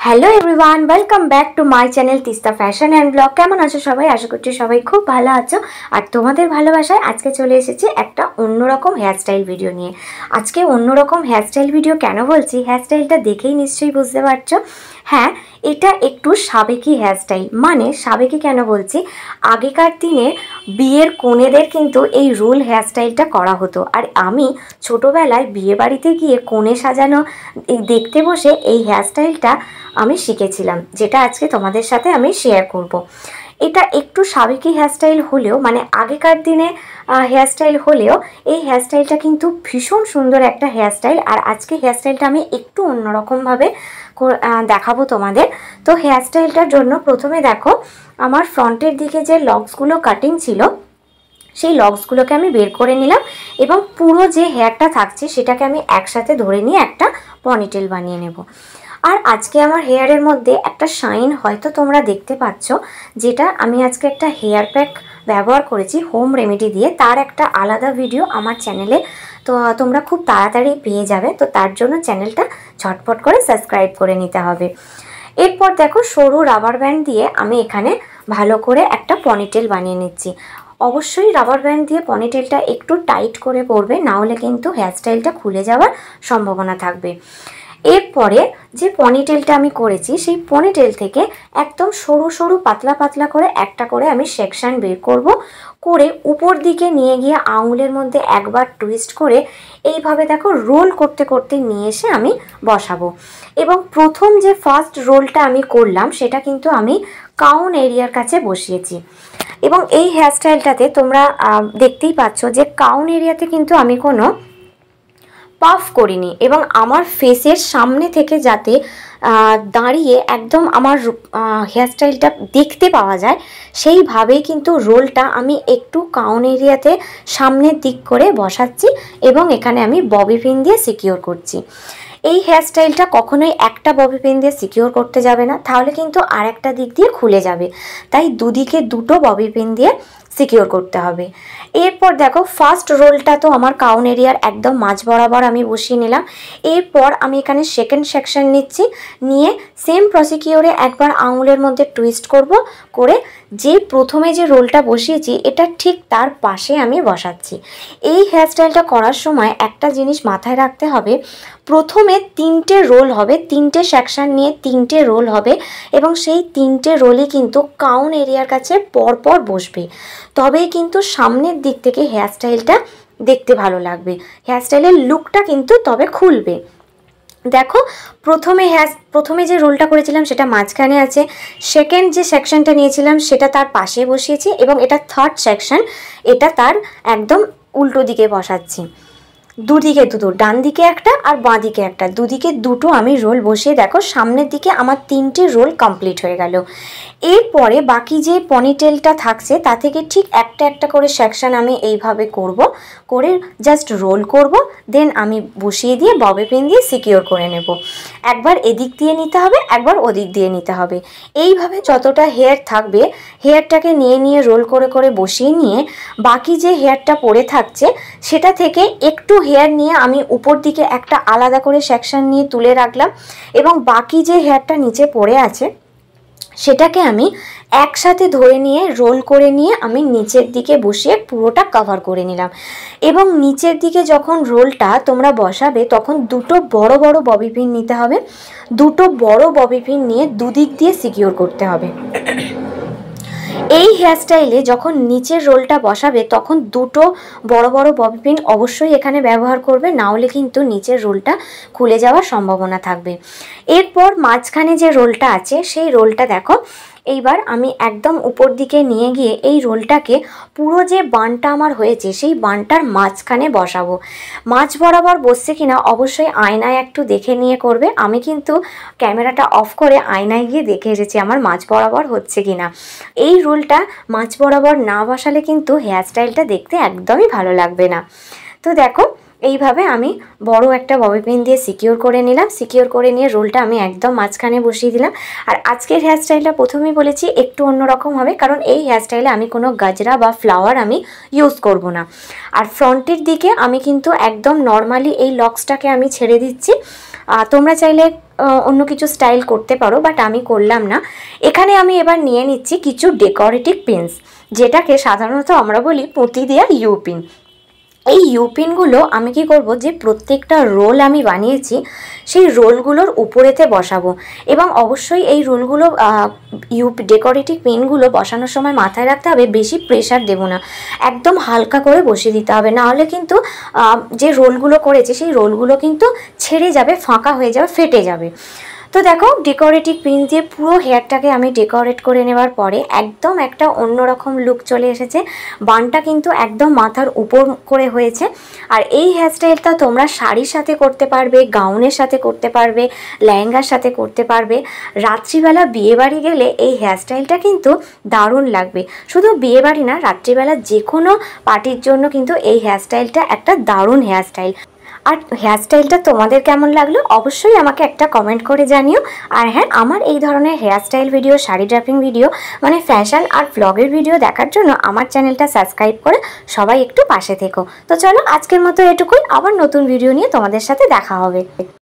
Hello everyone, welcome back to my channel Teesta fashion and blog. কেমন আছো সবাই? আশা করছি সবাই খুব ভালো আছো। আর তোমাদের ভালোবাসায় আজকে চলে এসেছি একটা অন্যরকম হেয়ারস্টাইল ভিডিও নিয়ে। আজকে অন্যরকম হেয়ারস্টাইল ভিডিও কেন বলছি, হেয়ারস্টাইলটা দেখেই নিশ্চয়ই বুঝতে পারছো। হ্যাঁ, এটা একটু সাবেকি হেয়ারস্টাইল। মানে সাবেকি কেন বলছি, আগেকার দিনে বিয়ের কনেদের কিন্তু এই রোল হেয়ারস্টাইলটা করা হতো। আর আমি ছোটোবেলায় বিয়ে বাড়িতে গিয়ে কনে সাজানো দেখতে বসে এই হেয়ারস্টাইলটা আমি শিখেছিলাম, যেটা আজকে তোমাদের সাথে আমি শেয়ার করব। এটা একটু সাবেকি হেয়ারস্টাইল হলেও, মানে আগেকার দিনে হেয়ারস্টাইল হলেও এই হেয়ারস্টাইলটা কিন্তু ভীষণ সুন্দর একটা হেয়ারস্টাইল। আর আজকে হেয়ারস্টাইলটা আমি একটু অন্যরকমভাবে দেখাবো তোমাদের। তো হেয়ারস্টাইলটার জন্য প্রথমে দেখো, আমার ফ্রন্টের দিকে যে লকসগুলো কাটিং ছিল সেই লকসগুলোকে আমি বের করে নিলাম এবং পুরো যে হেয়ারটা থাকছে সেটাকে আমি একসাথে ধরে নিয়ে একটা পনিটেল বানিয়ে নেব। আর আজকে আমার হেয়ারের মধ্যে একটা শাইন হয়তো তোমরা দেখতে পাচ্ছ, যেটা আমি আজকে একটা হেয়ার প্যাক ব্যবহার করেছি হোম রেমেডি দিয়ে। তার একটা আলাদা ভিডিও আমার চ্যানেলে তো তোমরা খুব তাড়াতাড়ি পেয়ে যাবে। তো তার জন্য চ্যানেলটা ঝটপট করে সাবস্ক্রাইব করে নিতে হবে। এরপর দেখো, সরু রাবার ব্যান্ড দিয়ে আমি এখানে ভালো করে একটা পনিটেল বানিয়ে নিচ্ছি। অবশ্যই রাবার ব্যান্ড দিয়ে পনিটেলটা একটু টাইট করে পরবে, না হলে কিন্তু হেয়ারস্টাইলটা খুলে যাওয়ার সম্ভাবনা থাকবে। এরপরে যে পনিটেলটা আমি করেছি সেই পনিটেল থেকে একদম সরু সরু পাতলা পাতলা করে একটা করে আমি সেকশন বের করব, করে উপর দিকে নিয়ে গিয়ে আঙুলের মধ্যে একবার টুইস্ট করে এইভাবে দেখো রোল করতে করতে নিয়ে এসে আমি বসাবো। এবং প্রথম যে ফার্স্ট রোলটা আমি করলাম সেটা কিন্তু আমি কাউন এরিয়ার কাছে বসিয়েছি। এবং এই হেয়ারস্টাইলটাতে তোমরা দেখতেই পাচ্ছ যে কাউন এরিয়াতে কিন্তু আমি কোনো পাফ করিনি, এবং আমার ফেসের সামনে থেকে যাতে দাঁড়িয়ে একদম আমার হেয়ারস্টাইলটা দেখতে পাওয়া যায় সেইভাবেই কিন্তু রোলটা আমি একটু কাউন এরিয়াতে সামনের দিক করে বসাচ্ছি এবং এখানে আমি ববি পিন দিয়ে সিকিউর করছি। এই হেয়ারস্টাইলটা কখনোই একটা ববি পিন দিয়ে সিকিউর করতে যাবে না, তাহলে কিন্তু আর একটা দিক দিয়ে খুলে যাবে। তাই দুদিকে দুটো ববি পিন দিয়ে সিকিউর করতে হবে। এরপর দেখো, ফার্স্ট রোলটা তো আমার কাউন এরিয়ার একদম মাঝ বরাবর আমি বসিয়ে নিলাম। এরপর আমি এখানে সেকেন্ড সেকশন নিচ্ছি, নিয়ে সেম প্রসিকিউরে একবার আঙুলের মধ্যে টুইস্ট করব, করে যে প্রথমে যে রোলটা বসিয়েছি এটা ঠিক তার পাশে আমি বসাচ্ছি। এই হেয়ারস্টাইলটা করার সময় একটা জিনিস মাথায় রাখতে হবে, প্রথমে তিনটে রোল হবে, তিনটে সেকশন নিয়ে তিনটে রোল হবে এবং সেই তিনটে রোলই কিন্তু কাউন এরিয়ার কাছে পরপর বসবে, তবেই কিন্তু সামনের দিক থেকে হেয়ারস্টাইলটা দেখতে ভালো লাগবে, হেয়ারস্টাইলের লুকটা কিন্তু তবে খুলবে। দেখো, প্রথমে যে রোলটা করেছিলাম সেটা মাঝখানে আছে, সেকেন্ড যে সেকশনটা নিয়েছিলাম সেটা তার পাশে বসিয়েছি এবং এটা থার্ড সেকশন, এটা তার একদম উল্টো দিকে বসাচ্ছি। দুদিকে দুটো, ডান দিকে একটা আর বাঁ দিকে একটা, দুদিকে দুটো আমি রোল বসিয়ে দেখো সামনের দিকে আমার তিনটে রোল কমপ্লিট হয়ে গেল। এরপরে বাকি যে পনিটেলটা থাকছে তা থেকে ঠিক একটা একটা করে সেকশন আমি এইভাবে করব, করে জাস্ট রোল করব, দেন আমি বসিয়ে দিয়ে ববি পিন দিয়ে সিকিউর করে নেব। একবার এদিক দিয়ে নিতে হবে, একবার ওদিক দিয়ে নিতে হবে। এইভাবে যতটা হেয়ার থাকবে হেয়ারটাকে নিয়ে নিয়ে রোল করে করে বসিয়ে নিয়ে বাকি যে হেয়ারটা পড়ে থাকছে সেটা থেকে একটু হেয়ার নিয়ে আমি উপর দিকে একটা আলাদা করে সেকশন নিয়ে তুলে রাখলাম এবং বাকি যে হেয়ারটা নিচে পড়ে আছে সেটাকে আমি একসাথে ধরে নিয়ে রোল করে নিয়ে আমি নিচের দিকে বসিয়ে পুরোটা কভার করে নিলাম। এবং নিচের দিকে যখন রোলটা তোমরা বসাবে তখন দুটো বড় বড় ববি পিন নিতে হবে, দুটো বড় ববি পিন নিয়ে দুদিক দিয়ে সিকিউর করতে হবে। এই হেয়ারস্টাইলে যখন নিচের রোলটা বসাবে তখন দুটো বড় বড় ববি পিন অবশ্যই এখানে ব্যবহার করবে, না হলে কিন্তু নিচের রোলটা খুলে যাওয়ার সম্ভাবনা থাকবে। এরপর মাঝখানে যে রোলটা আছে সেই রোলটা দেখো এইবার আমি একদম উপর দিকে নিয়ে গিয়ে এই রোলটাকে পুরো যে বানটা আমার হয়েছে সেই বানটার মাঝখানে বসাবো। মাঝ বরাবর বসছে কিনা অবশ্যই আয়নায় একটু দেখে নিয়ে করবে। আমি কিন্তু ক্যামেরাটা অফ করে আয়নায় গিয়ে দেখে এসেছি আমার মাঝ বরাবর হচ্ছে কিনা। এই রোলটা মাঝ বরাবর না বসালে কিন্তু হেয়ারস্টাইলটা দেখতে একদমই ভালো লাগবে না। তো দেখো এইভাবে আমি বড় একটা ববি পিন দিয়ে সিকিউর করে নিলাম, সিকিউর করে নিয়ে রোলটা আমি একদম মাঝখানে বসিয়ে দিলাম। আর আজকের হেয়ারস্টাইলটা প্রথমেই বলেছি একটু অন্যরকম হবে, কারণ এই হেয়ারস্টাইলে আমি কোনো গাজরা বা ফ্লাওয়ার আমি ইউজ করব না। আর ফ্রন্টের দিকে আমি কিন্তু একদম নর্মালি এই লক্সটাকে আমি ছেড়ে দিচ্ছি। তোমরা চাইলে অন্য কিছু স্টাইল করতে পারো, বাট আমি করলাম না। এখানে আমি এবার নিয়ে নিচ্ছি কিছু ডেকোরেটিভ পিনস, যেটাকে সাধারণত আমরা বলি পুঁতি দেওয়া ইউপিন। এই ইউপিনগুলো আমি কি করব, যে প্রত্যেকটা রোল আমি বানিয়েছি সেই রোলগুলোর উপরেতে বসাবো। এবং অবশ্যই এই রোলগুলো ডেকোরেটিভ পিনগুলো বসানোর সময় মাথায় রাখতে হবে বেশি প্রেশার দেব না, একদম হালকা করে বসিয়ে দিতে হবে, নাহলে কিন্তু যে রোলগুলো করেছি সেই রোলগুলো কিন্তু ছেড়ে যাবে, ফাঁকা হয়ে যাবে, ফেটে যাবে। তো দেখো ডেকোরেটিভ পিন দিয়ে পুরো হেয়ারটাকে আমি ডেকোরেট করে নেওয়ার পরে একদম একটা অন্যরকম লুক চলে এসেছে। বানটা কিন্তু একদম মাথার উপর করে হয়েছে। আর এই হেয়ারস্টাইলটা তোমরা শাড়ির সাথে করতে পারবে, গাউনের সাথে করতে পারবে, লেহেঙ্গার সাথে করতে পারবে। রাত্রিবেলা বিয়েবাড়ি গেলে এই হেয়ারস্টাইলটা কিন্তু দারুণ লাগবে। শুধু বিয়েবাড়ি না, রাত্রিবেলা যে কোনো পার্টির জন্য কিন্তু এই হেয়ারস্টাইলটা একটা দারুণ হেয়ারস্টাইল। আর হেয়ারস্টাইলটা তোমাদের কেমন লাগলো অবশ্যই আমাকে একটা কমেন্ট করে জানিও। আর হ্যাঁ, আমার এই ধরনের hairstyle video, sari draping video, মানে ফ্যাশন আর ব্লগের ভিডিও দেখার জন্য আমার চ্যানেলটা সাবস্ক্রাইব করে সবাই একটু পাশে থেকো। তো চলো আজকের মতো এটুকুই, আবার নতুন ভিডিও নিয়ে তোমাদের সাথে দেখা হবে।